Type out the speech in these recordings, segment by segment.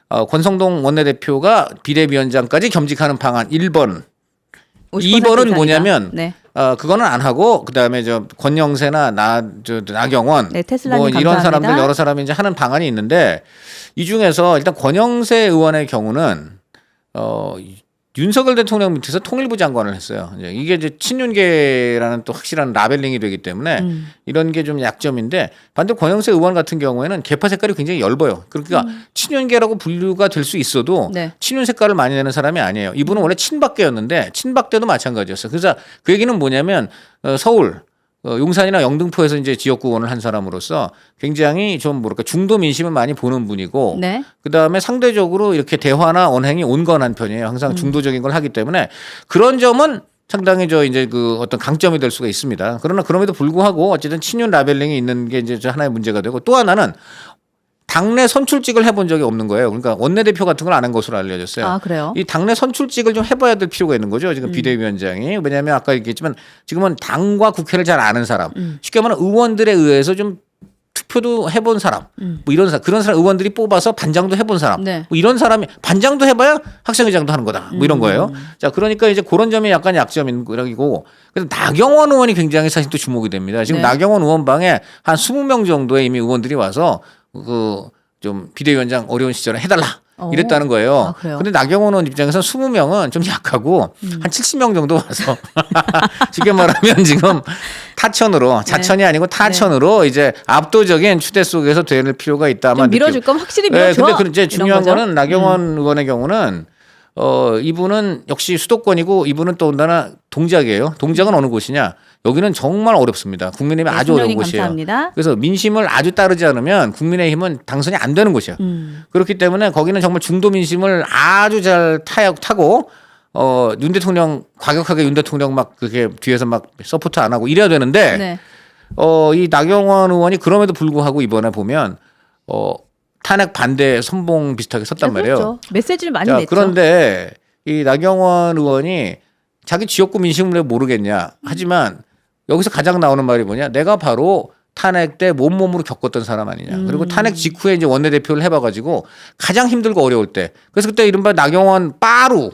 권성동 원내대표가 비대위원장까지 겸직하는 방안 1번. 50% 2번은 이상이다. 뭐냐면 네. 그거는 안 하고 그다음에 권영세나 나경원 네, 테슬라님 뭐 이런 감사합니다. 사람들 여러 사람이 이제 하는 방안이 있는데 이 중에서 일단 권영세 의원의 경우는 윤석열 대통령 밑에서 통일부 장관을 했어요. 이게 이제 친윤계라는 또 확실한 라벨링이 되기 때문에 이런 게 좀 약점인데 반대로 권영세 의원 같은 경우에는 계파 색깔이 굉장히 엷어요. 그러니까 친윤계라고 분류가 될 수 있어도 네. 친윤 색깔을 많이 내는 사람이 아니에요. 이분은 원래 친박계였는데 친박계도 마찬가지였어요. 그래서 그 얘기는 뭐냐면 서울 용산이나 영등포에서 이제 지역구 의원을 한 사람으로서 굉장히 좀 뭐랄까 중도 민심을 많이 보는 분이고 네. 그다음에 상대적으로 이렇게 대화나 언행이 온건한 편이에요. 항상 중도적인 걸 하기 때문에 그런 점은 상당히 이제 그 어떤 강점이 될 수가 있습니다. 그러나 그럼에도 불구하고 어쨌든 친윤 라벨링이 있는 게 이제 하나의 문제가 되고 또 하나는 당내 선출직을 해본 적이 없는 거예요. 그러니까 원내대표 같은 걸 안 한 것으로 알려졌어요. 아, 그래요? 이 당내 선출직을 좀 해봐야 될 필요가 있는 거죠. 지금 비대위원장이. 왜냐하면 아까 얘기했지만 지금은 당과 국회를 잘 아는 사람. 쉽게 말하면 의원들에 의해서 좀 투표도 해본 사람. 뭐 이런 사람. 그런 사람 의원들이 뽑아서 반장도 해본 사람. 네. 뭐 이런 사람이 반장도 해봐야 학생회장도 하는 거다. 뭐 이런 거예요. 자, 그러니까 이제 그런 점이 약간 약점인 거라고. 그래서 나경원 의원이 굉장히 사실 또 주목이 됩니다. 지금 네. 나경원 의원방에 한 20명 정도의 이미 의원들이 와서 좀 비대위원장 어려운 시절에 해달라 이랬다는 거예요. 아, 그래요? 근데 나경원 의원 입장에서는 20명은 좀 약하고 한 70명 정도 와서 쉽게 말하면 지금 타천으로 자천이 아니고 타천으로 이제 압도적인 추대 속에서 될 필요가 있다만 좀 밀어줄 거면 확실히 밀어줘. 네, 근데 이제 중요한 이런 거죠? 거는 나경원 의원의 경우는 이분은 역시 수도권이고 이분은 또 온다나 동작이에요. 동작은 어느 곳이냐? 여기는 정말 어렵습니다. 국민의힘이 아주 어려운 곳이에요. 감사합니다. 그래서 민심을 아주 따르지 않으면 국민의힘은 당선이 안 되는 곳이에요. 그렇기 때문에 거기는 정말 중도 민심을 아주 잘 타고 윤 대통령 과격하게 윤 대통령 막 그렇게 뒤에서 막 서포트 안 하고 이래야 되는데 네. 이 나경원 의원이 그럼에도 불구하고 이번에 보면 탄핵 반대 선봉 비슷하게 섰단 말이에요. 그렇죠. 메시지를 많이 자, 냈죠. 그런데 이 나경원 의원이 자기 지역구 민심을 왜 모르겠냐. 하지만 여기서 가장 나오는 말이 뭐냐. 내가 바로 탄핵 때 몸으로 겪었던 사람 아니냐. 그리고 탄핵 직후에 이제 원내대표를 해봐가지고 가장 힘들고 어려울 때. 그래서 그때 이른바 나경원 빠루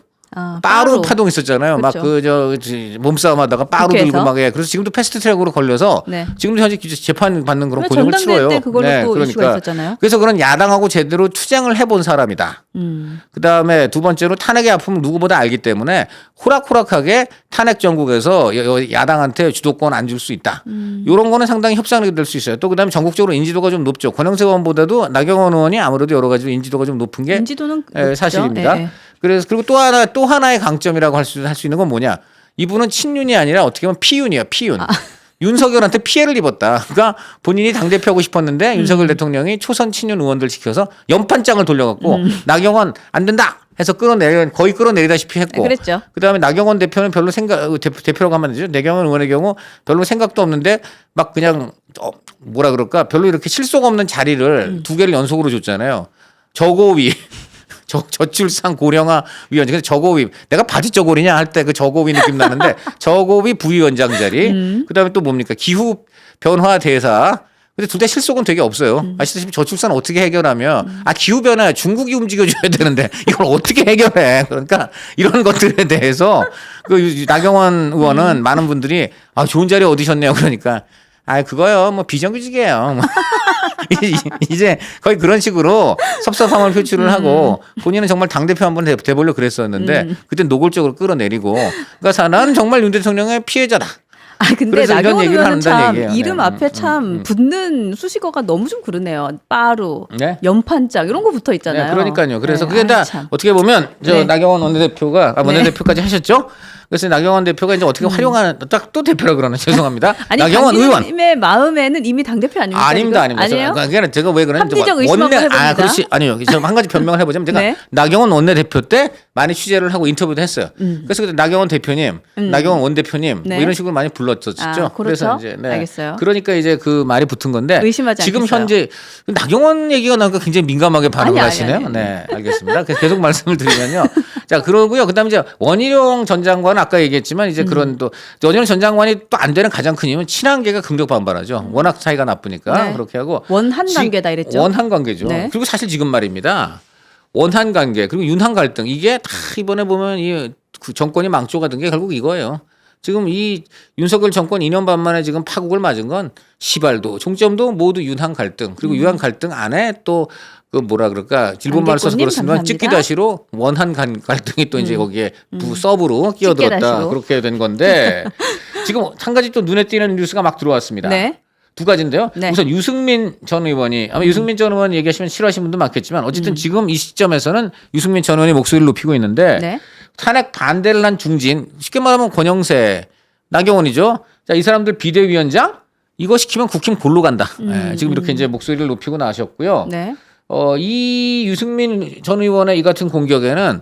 파동 있었잖아요. 그렇죠. 막 몸싸움 하다가 빠루 국회에서? 들고 막 해. 그래서 지금도 패스트 트랙으로 걸려서 네. 지금도 현재 재판 받는 그런 그러면 곤욕을 치러요. 전당대회 때 그걸로 또 이슈가 있었잖아요. 그래서 그런 야당하고 제대로 투쟁을 해본 사람이다. 그다음에 두 번째로 탄핵의 아픔을 누구보다 알기 때문에 호락호락하게 탄핵 정국에서 야당한테 주도권 안 줄 수 있다. 이런 거는 상당히 협상력이 될 수 있어요. 또 그다음에 전국적으로 인지도가 좀 높죠. 권영세 의원보다도 나경원 의원이 아무래도 여러 가지로 인지도가 좀 높은 게 인지도는 사실입니다. 네. 그래서 그리고 또 하나의 강점이라고 할 수 있는 건 뭐냐? 이분은 친윤이 아니라 어떻게 보면 피윤이에요. 피윤. 윤석열한테 피해를 입었다. 그러니까 본인이 당대표하고 싶었는데 윤석열 대통령이 초선 친윤 의원들 시켜서 연판장을 돌려갖고 나경원 안 된다 해서 거의 끌어내리다시피 했고. 그랬죠. 그다음에 나경원 대표는 별로 대표라고 하면 되죠. 나경원 의원의 경우 별로 생각도 없는데 막 그냥 뭐라 그럴까 별로 이렇게 실속 없는 자리를 두 개를 연속으로 줬잖아요. 저고위. 저출산 고령화 위원장. 그래서 저고위. 내가 바지 저고리냐 할 때 그 저고위 느낌 나는데 저고위 부위원장 자리. 그다음에 또 뭡니까? 기후 변화 대사. 근데 둘 다 실속은 되게 없어요. 아시다시피 저출산 어떻게 해결하면 기후 변화 중국이 움직여줘야 되는데 이걸 어떻게 해결해? 그러니까 이런 것들에 대해서 그 나경원 의원은 많은 분들이 좋은 자리 얻으셨네요. 그러니까 그거요. 뭐 비정규직이에요. 이제 거의 그런 식으로 섭섭함을 표출을 하고 본인은 정말 당대표 한번 돼보려고 그랬었는데 그때 노골적으로 끌어내리고 그러니까 나는 정말 윤 대통령의 피해자다. 근데 그래서 이런 나경원 얘기를 의원은 참 한다는 얘기예요. 이름 네. 앞에 참 붙는 수식어가 너무 좀 그러네요. 빠루, 네? 연판장 이런 거 붙어 있잖아요. 네, 그러니까요. 그래서 네. 그게 다 참. 어떻게 보면 네. 나경원 원내대표가 원내대표까지 하셨죠? 그래서 나경원 대표가 이제 어떻게 활용하는 또 대표라 그러나 죄송합니다. 아니, 나경원 의원. 당님의 마음에는 이미 당대표 아닙니까? 아닙니다. 지금? 아닙니다. 아니에요? 그러니까 제가 왜 그러냐면 합리적 의심하고 해봅니다. 그렇지. 아니요. 제가 한 가지 변명을 해보자면 제가 네. 나경원 원내대표 때 많이 취재를 하고 인터뷰도 했어요. 그래서 그때 나경원 대표님, 나경원 원대표님 네. 뭐 이런 식으로 많이 불렀었죠. 그렇죠. 그래서 이제 알겠어요. 그러니까 이제 그 말이 붙은 건데 의심하지 지금 않겠어요. 현재 나경원 얘기가 나니까 굉장히 민감하게 반응을 아니, 하시네요. 아니. 네, 알겠습니다. 그래서 계속 말씀을 드리면요. 자, 그러고요. 그다음에 이제 원희룡 전 장관은 아까 얘기했지만 이제 그런 또 원희룡 전 장관이 또 안 되는 가장 큰 이유는 친한계가 극력 반발하죠. 워낙 사이가 나쁘니까 네. 그렇게 하고 원한 관계다 이랬죠. 원한 관계죠. 네. 그리고 사실 지금 말입니다. 원한 관계 그리고 윤한 갈등 이게 다 이번에 보면 그 정권이 망조가 된 게 결국 이거예요. 지금 이 윤석열 정권 2년 반 만에 지금 파국을 맞은 건 시발도 종점도 모두 윤한 갈등 그리고 윤한 갈등 안에 또 그 뭐라 그럴까 일본 말을 써서 그렇습니다만 찍기다시로 원한 갈등이 또 이제 거기에 서브로 끼어들었다 찍기다시로. 그렇게 된 건데 지금 한 가지 또 눈에 띄는 뉴스가 막 들어왔습니다. 네. 두 가지인데요. 네. 우선 유승민 전 의원이 아마 유승민 전 의원 얘기하시면 싫어하시는 분도 많겠지만 어쨌든 지금 이 시점에서는 유승민 전 의원이 목소리를 높이고 있는데 네. 탄핵 반대를 한 중진 쉽게 말하면 권영세 나경원이죠. 자, 이 사람들 비대위원장 이거 시키면 국힘 골로 간다. 네, 지금 이렇게 이제 목소리를 높이고 나셨고요. 네. 이 유승민 전 의원의 이 같은 공격에는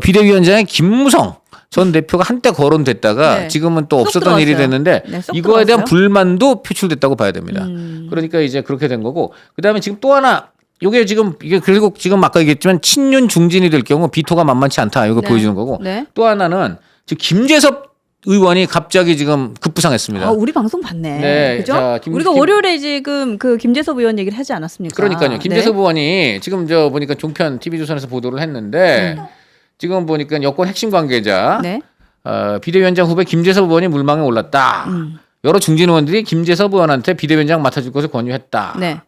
비대위원장의 김무성 전 대표가 한때 거론됐다가 네. 지금은 또 쏙 없었던 일이 들어왔어요. 됐는데 네, 쏙 이거에 대한 들어왔어요. 불만도 표출됐다고 봐야 됩니다. 그러니까 이제 그렇게 된 거고 그다음에 지금 또 하나 요게 지금 이게 결국 지금 아까 얘기했지만 친윤 중진이 될 경우 비토가 만만치 않다 이거 네. 보여주는 거고 네. 또 하나는 지금 김재섭 의원이 갑자기 지금 급부상했습니다. 우리 방송 봤네. 네. 그죠? 자, 우리가 월요일에 지금 그 김재섭 의원 얘기를 하지 않았습니까? 그러니까요. 김재섭 네. 의원이 지금 저 보니까 종편 TV조선에서 보도를 했는데 지금 보니까 여권 핵심 관계자 네. 비대위원장 후배 김재섭 의원이 물망에 올랐다. 여러 중진 의원들이 김재섭 의원한테 비대위원장 맡아줄 것을 권유했다. 네.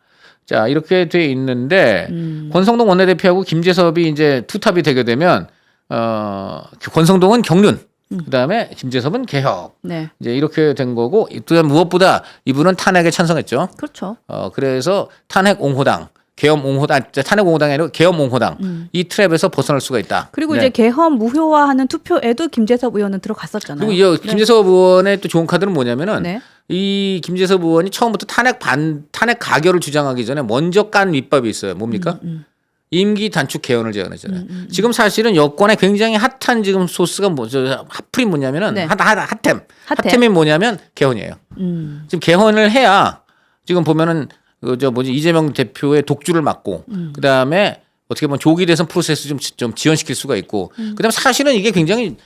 자 이렇게 돼 있는데 권성동 원내대표하고 김재섭이 이제 투탑이 되게 되면 권성동은 경륜, 그다음에 김재섭은 개혁. 네. 이제 이렇게 된 거고 또 무엇보다 이분은 탄핵에 찬성했죠. 그렇죠. 그래서 탄핵 옹호당, 계엄 옹호당, 탄핵 옹호당이 아니라 계엄 옹호당 이 트랩에서 벗어날 수가 있다. 그리고 네. 이제 개헌 무효화하는 투표에도 김재섭 의원은 들어갔었잖아요. 그리고 이 김재섭 의원의 또 좋은 카드는 뭐냐면은 네. 이 김재섭 의원이 처음부터 탄핵 가결을 주장하기 전에 먼저 깐 밑밥이 있어요. 뭡니까? 임기 단축 개헌을 제안했잖아요. 지금 사실은 여권에 굉장히 핫한 지금 소스가 뭐죠? 핫플이 뭐냐면은 네. 핫템. 핫템. 핫템이 뭐냐면 개헌이에요. 지금 개헌을 해야 지금 보면은 이재명 대표의 독주를 막고 그다음에 어떻게 보면 조기 대선 프로세스 좀 지연시킬 수가 있고 그다음에 사실은 이게 굉장히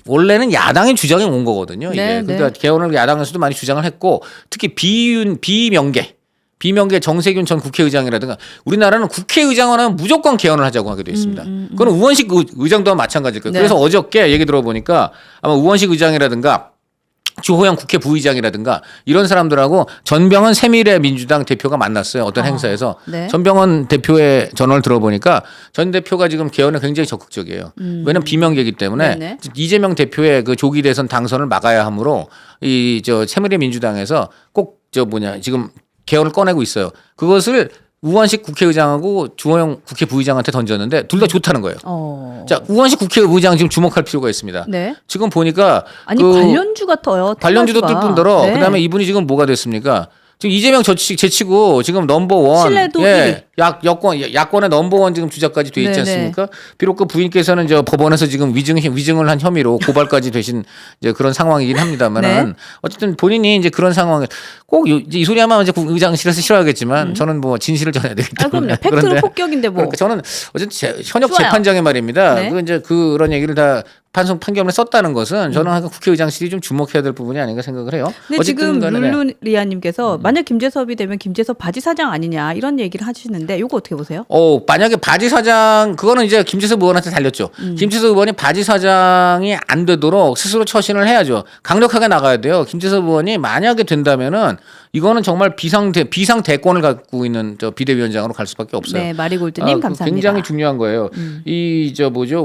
원래는 야당의 주장이 온 거거든요. 이게 네, 그러니까 네. 개헌을 야당에서도 많이 주장을 했고 특히 비명계 정세균 전 국회의장이라든가 우리나라는 국회의장을 하면 무조건 개헌을 하자고 하게 돼 있습니다. 그건 우원식 의장도 마찬가지일 거예요. 네. 그래서 어저께 얘기 들어보니까 아마 우원식 의장이라든가 주호영 국회 부의장이라든가 이런 사람들하고 전병헌 새미래민주당 대표가 만났어요. 어떤 행사에서. 네. 전병헌 대표의 전언을 들어보니까 전 대표가 지금 개헌에 굉장히 적극적이에요. 왜냐하면 비명계이기 때문에 네네. 이재명 대표의 그 조기 대선 당선을 막아야 하므로 새미래민주당에서 꼭 지금 개헌을 꺼내고 있어요. 그것을 우원식 국회의장하고 주호영 국회 부의장한테 던졌는데 둘 다 좋다는 거예요. 자, 우원식 국회의장 지금 주목할 필요가 있습니다. 네. 지금 보니까 아니 관련주가 터요. 관련주도 뜰 뿐더러 네. 그다음에 이분이 지금 뭐가 됐습니까? 지금 이재명 제치고 지금 넘버원 신뢰도 1위. 야권의 넘버원 지금 주자까지 돼 있지 네네. 않습니까? 비록 그 부인께서는 법원에서 지금 위증을 한 혐의로 고발까지 되신 이제 그런 상황이긴 합니다만은 네. 어쨌든 본인이 이제 그런 상황에 꼭 이 소리 하면 이제 의장실에서 싫어하겠지만 저는 뭐 진실을 전해야 되기 때문에 팩트로 그런데 폭격인데 뭐. 그러니까 저는 어쨌든 현역 좋아요. 재판장의 말입니다. 네. 그 이제 그런 얘기를 다 판결문에 썼다는 것은 저는 하여간 국회의장실이 좀 주목해야 될 부분이 아닌가 생각을 해요. 근데 지금 간에 네. 룰루리아님께서 만약 김재섭이 되면 김재섭 바지 사장 아니냐 이런 얘기를 하시는데 이거 어떻게 보세요? 만약에 바지 사장 그거는 이제 김재섭 의원한테 달렸죠. 김재섭 의원이 바지 사장이 안 되도록 스스로 처신을 해야죠. 강력하게 나가야 돼요. 김재섭 의원이 만약에 된다면은 이거는 정말 비상 대권을 갖고 있는 비대위원장으로 갈 수밖에 없어요. 네, 마리골드님 감사합니다. 굉장히 중요한 거예요.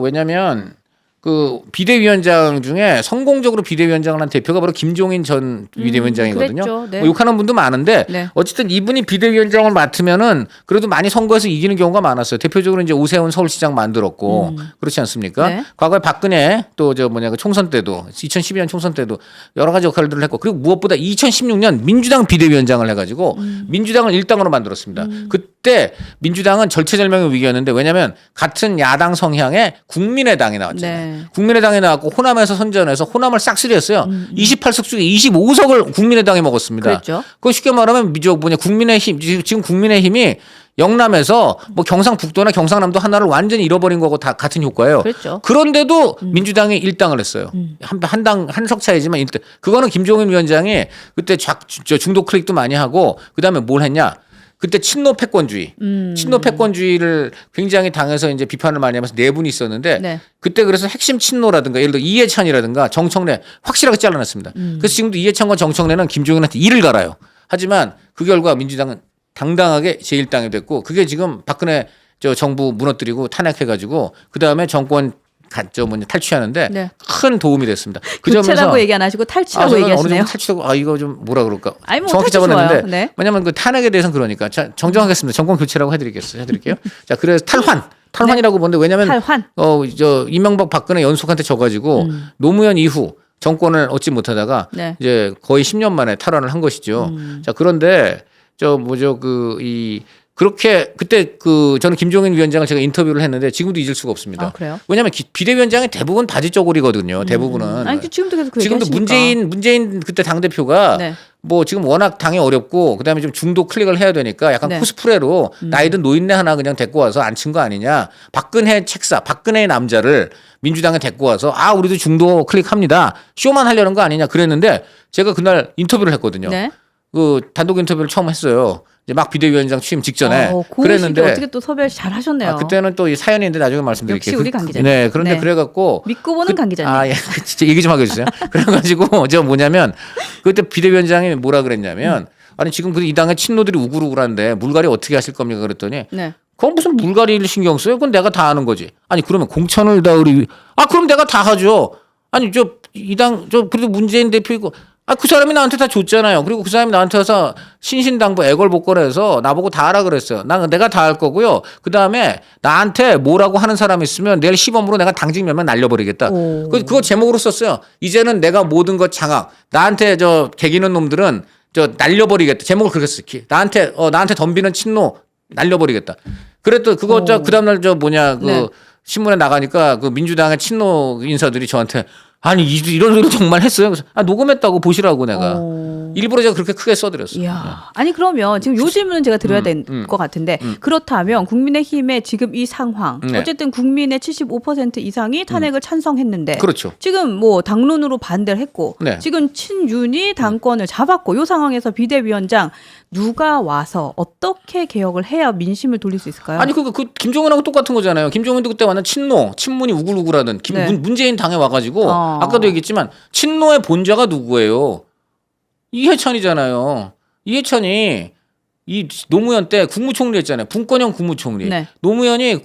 왜냐하면 그 비대위원장 중에 성공적으로 비대위원장을 한 대표가 바로 김종인 전 비대위원장이거든요. 그랬죠. 네. 뭐 욕하는 분도 많은데 네. 어쨌든 이분이 비대위원장을 맡으면은 그래도 많이 선거에서 이기는 경우가 많았어요. 대표적으로 이제 오세훈 서울시장 만들었고 그렇지 않습니까? 네. 과거에 박근혜 또 그 총선 때도 2012년 총선 때도 여러 가지 역할들을 했고 그리고 무엇보다 2016년 민주당 비대위원장을 해가지고 민주당을 일당으로 만들었습니다. 그때 민주당은 절체절명의 위기였는데 왜냐하면 같은 야당 성향의 국민의당이 나왔잖아요. 네. 국민의당에 나왔고 호남에서 선전해서 호남을 싹쓸이했어요. 28석 중에 25석을 국민의당이 먹었습니다. 그랬죠. 그 쉽게 말하면 국민의힘 지금 국민의힘이 영남에서 뭐 경상북도나 경상남도 하나를 완전히 잃어버린 거고 다 같은 효과예요. 그랬죠. 그런데도 민주당이 일당을 했어요. 한 석 차이지만 그거는 김종인 위원장이 그때 중도 클릭도 많이 하고 그다음에 뭘 했냐? 그때 친노 패권주의, 친노 패권주의를 굉장히 당에서 이제 비판을 많이 하면서 네 분이 있었는데 네. 그때 그래서 핵심 친노라든가 예를 들어 이해찬이라든가 정청래 확실하게 잘라냈습니다. 그래서 지금도 이해찬과 정청래는 김종인한테 이를 갈아요. 하지만 그 결과 민주당은 당당하게 제1당이 됐고 그게 지금 박근혜 저 정부 무너뜨리고 탄핵해가지고 그 다음에 정권 탈취하는데 네. 큰 도움이 됐습니다. 그 교체라고 얘기 안 하시고 탈취라고 저는 어느 얘기하시네요. 정도 탈취하고 이거 좀 뭐라 그럴까 아니, 뭐 정확히 탈취 잡아냈는데 좋아요. 네. 왜냐하면 그 탄핵에 대해서는 그러니까 자, 정정하겠습니다. 정권 교체라고 해드릴게요. 자 그래서 탈환이라고 보는데 왜냐하면 탈환. 저 이명박 박근혜 연속한테 져가지고 노무현 이후 정권을 얻지 못하다가 네. 이제 거의 10년 만에 탈환을 한 것이죠. 자 그런데 그렇게 그때 저는 김종인 위원장을 제가 인터뷰를 했는데 지금도 잊을 수가 없습니다. 아, 그래요? 왜냐하면 비대위원장이 대부분 바지 쪼그리거든요. 대부분은. 아니 지금도 계속 그 지금도 얘기하시니까. 문재인 그때 당 대표가 네. 뭐 지금 워낙 당이 어렵고 그다음에 좀 중도 클릭을 해야 되니까 약간 네. 코스프레로 나이든 노인네 하나 그냥 데리고 와서 앉힌 거 아니냐. 박근혜의 남자를 민주당에 데리고 와서 우리도 중도 클릭합니다. 쇼만 하려는 거 아니냐 그랬는데 제가 그날 인터뷰를 했거든요. 네. 그 단독 인터뷰를 처음 했어요. 이제 막 비대위원장 취임 직전에 그랬는데 어떻게 또 섭외 잘 하셨네요. 그때는 또 이 사연인데 나중에 말씀드릴게요. 역시 우리 강 기자님. 네, 그런데 네. 그래갖고 믿고 보는 강 기자님. 예, 진짜 얘기 좀 하게 해주세요. 그래가지고 저 뭐냐면 그때 비대위원장이 뭐라 그랬냐면 아니 지금 이 당의 친노들이 우글우글한데 물갈이 어떻게 하실 겁니까 그랬더니 네. 그건 무슨 물갈이를 신경 써요? 그건 내가 다 하는 거지. 아니 그러면 공천을 다 그럼 내가 다 하죠. 아니 그래도 문재인 대표이고. 그 사람이 나한테 다 줬잖아요. 그리고 그 사람이 나한테 와서 신신당부 애걸복걸해서 나보고 다 하라 그랬어요. 내가 다 할 거고요. 그 다음에 나한테 뭐라고 하는 사람이 있으면 내일 시범으로 내가 당직 몇 명 날려버리겠다. 그거 제목으로 썼어요. 이제는 내가 모든 것 장악. 나한테 개기는 놈들은 날려버리겠다. 제목을 그렇게 썼어요. 나한테 덤비는 친노 날려버리겠다. 그랬더니 그 다음날 네. 신문에 나가니까 그 민주당의 친노 인사들이 저한테 아니 이런 소리 정말 했어요. 그래서 녹음했다고 보시라고 내가 일부러 제가 그렇게 크게 써드렸어요. 이야. 아니 그러면 지금 요 질문은 제가 드려야 될 것 같은데 그렇다면 국민의힘의 지금 이 상황 네. 어쨌든 국민의 75% 이상이 탄핵을 찬성했는데 그렇죠. 지금 뭐 당론으로 반대를 했고 네. 지금 친윤이 당권을 잡았고 요 상황에서 비대위원장 누가 와서 어떻게 개혁을 해야 민심을 돌릴 수 있을까요? 아니 그 김종인하고 똑같은 거잖아요. 김종인도 그때 완전 친문이 우글우글하던 네. 문재인 당에 와가지고 아까도 얘기했지만 친노의 본자가 누구예요? 이해찬이잖아요. 이해찬이 이 노무현 때 국무총리 했잖아요. 분권형 국무총리. 네. 노무현이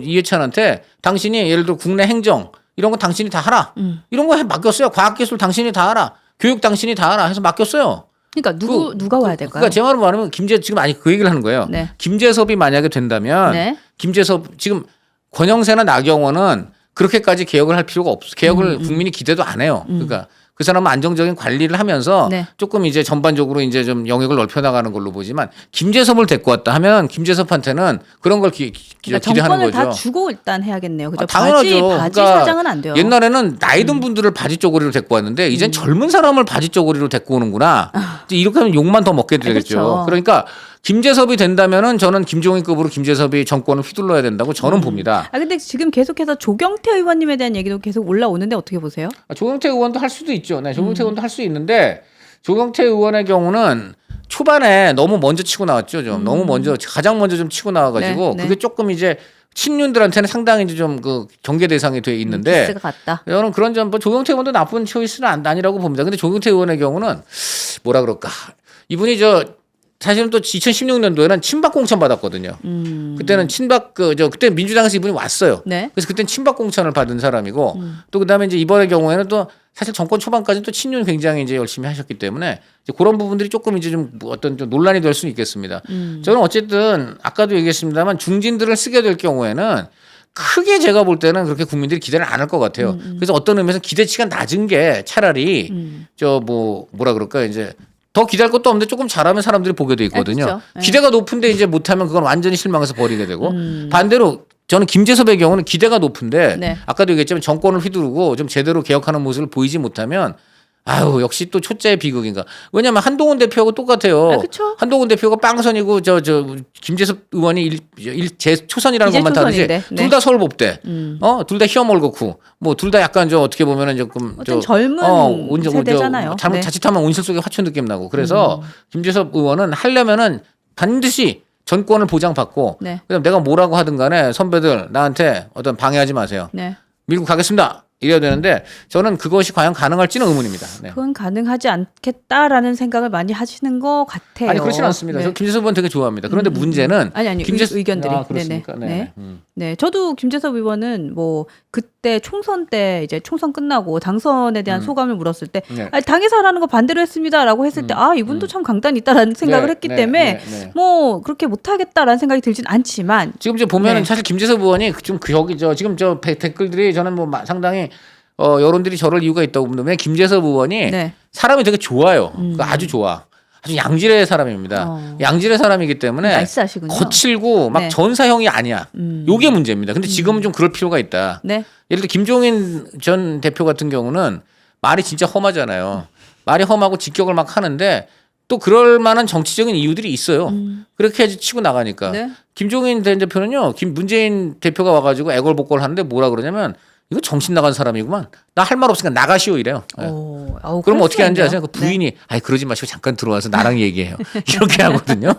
이해찬한테 당신이 예를 들어 국내 행정 이런 거 당신이 다 하라. 이런 거 맡겼어요. 과학기술 당신이 다 하라. 교육 당신이 다 하라 해서 맡겼어요. 그러니까 누가 와야 될까요? 그러니까 제 말로 말하면 지금 그 얘기를 하는 거예요. 네. 김재섭이 만약에 된다면 네. 김재섭 지금 권영세나 나경원은 그렇게까지 개혁을 할 필요가 없어. 개혁을 국민이 기대도 안 해요. 그러니까 그 사람은 안정적인 관리를 하면서 네. 조금 이제 전반적으로 이제 좀 영역을 넓혀 나가는 걸로 보지만 김재섭을 데리고 왔다 하면 김재섭한테는 그런 걸 그러니까 기대하는 정권을 거죠. 다 주고 일단 해야겠네요. 그죠? 당연하죠. 바지 그러니까 사장은 안 돼요. 옛날에는 나이 든 분들을 바지 쪼그리로 데리고 왔는데 이젠 젊은 사람을 바지 쪼그리로 데리고 오는구나. 이제 이렇게 하면 욕만 더 먹게 되겠죠. 그렇죠. 그러니까 김재섭이 된다면은 저는 김종인급으로 김재섭이 정권을 휘둘러야 된다고 저는 봅니다. 근데 지금 계속해서 조경태 의원님에 대한 얘기도 계속 올라오는데 어떻게 보세요? 조경태 의원도 할 수도 있죠. 네, 조경태 의원도 할 수 있는데 조경태 의원의 경우는 초반에 너무 먼저 치고 나왔죠. 가장 먼저 좀 치고 나와가지고 네, 네. 그게 조금 이제 친윤들한테는 상당히 이제 좀 경계 대상이 돼 있는데 기스가 같다. 저는 그런 점 조경태 의원도 나쁜 초이스는 아니라고 봅니다. 근데 조경태 의원의 경우는 뭐라 그럴까 이분이 사실은 또 2016년도에는 친박 공천 받았거든요. 그때는 그때 민주당에서 이분이 왔어요. 네. 그래서 그때는 친박 공천을 받은 사람이고 또 그다음에 이제 이번의 경우에는 또 사실 정권 초반까지는 또 친윤 굉장히 이제 열심히 하셨기 때문에 이제 그런 부분들이 조금 이제 좀 어떤 좀 논란이 될 수는 있겠습니다. 저는 어쨌든 아까도 얘기했습니다만 중진들을 쓰게 될 경우에는 크게 제가 볼 때는 그렇게 국민들이 기대를 안 할 것 같아요. 그래서 어떤 의미에서 기대치가 낮은 게 차라리 뭐라 그럴까 이제 더 기대할 것도 없는데 조금 잘하면 사람들이 보게 돼 있거든요. 그렇죠. 기대가 높은데 이제 못하면 그건 완전히 실망해서 버리게 되고 반대로 저는 김재섭의 경우는 기대가 높은데 네. 아까도 얘기했지만 정권을 휘두르고 좀 제대로 개혁하는 모습을 보이지 못하면 아유 역시 또 초짜의 비극인가. 왜냐면 한동훈 대표하고 똑같아요. 아, 그쵸? 한동훈 대표가 빵선이고 저 김재섭 의원이 초선이라는 이제 것만 다르지. 초선인데. 네. 둘 다 서울법대. 둘 다 희어멀겋고 뭐 둘 다 약간 저 어떻게 보면은 조금 어쨌든 젊은 세대잖아요. 잘못 네. 자칫하면 온실 속의 화초 느낌 나고. 그래서 김재섭 의원은 하려면은 반드시 전권을 보장받고 네. 그다음 내가 뭐라고 하든 간에 선배들 나한테 어떤 방해하지 마세요. 네. 밀고 가겠습니다. 이래야 되는데 저는 그것이 과연 가능할지는 의문입니다. 네. 그건 가능하지 않겠다라는 생각을 많이 하시는 것 같아요. 아니 그렇지는 않습니다. 네. 저 김재섭 의원 되게 좋아합니다. 그런데 문제는 아니 의견들이. 그렇습니까? 네네. 네. 네, 저도 김재섭 의원은 뭐 그때 총선 때 이제 총선 끝나고 당선에 대한 소감을 물었을 때 네. 아니, 당에서 하라는 거 반대로 했습니다라고 했을 때 아 이분도 참 강단 있다라는 생각을 네, 했기 네, 때문에 네, 네. 뭐 그렇게 못하겠다라는 생각이 들진 않지만 지금 이제 보면은 네. 사실 김재섭 의원이 좀 여기 지금 댓글들이 저는 뭐 상당히 여론들이 저럴 이유가 있다고 보면 김재섭 의원이 네. 사람이 되게 좋아요. 아주 좋아. 아주 양질의 사람입니다. 양질의 사람이기 때문에 나이스하시군요. 거칠고 막 네. 전사형이 아니야. 요게 문제입니다. 근데 지금은 좀 그럴 필요가 있다. 네. 예를 들어 김종인 전 대표 같은 경우는 말이 진짜 험하잖아요. 말이 험하고 직격을 막 하는데 또 그럴 만한 정치적인 이유들이 있어요. 그렇게 해야지 치고 나가니까. 네. 김종인 전 대표는요. 문재인 대표가 와가지고 애걸복걸 하는데 뭐라 그러냐면 이거 정신 나간 사람이구만. 나 할 말 없으니까 나가시오 이래요. 네. 그럼 어떻게 하는지 아세요? 그 부인이 아이 그러지 마시고 잠깐 들어와서 나랑 얘기해요. 이렇게 하거든요.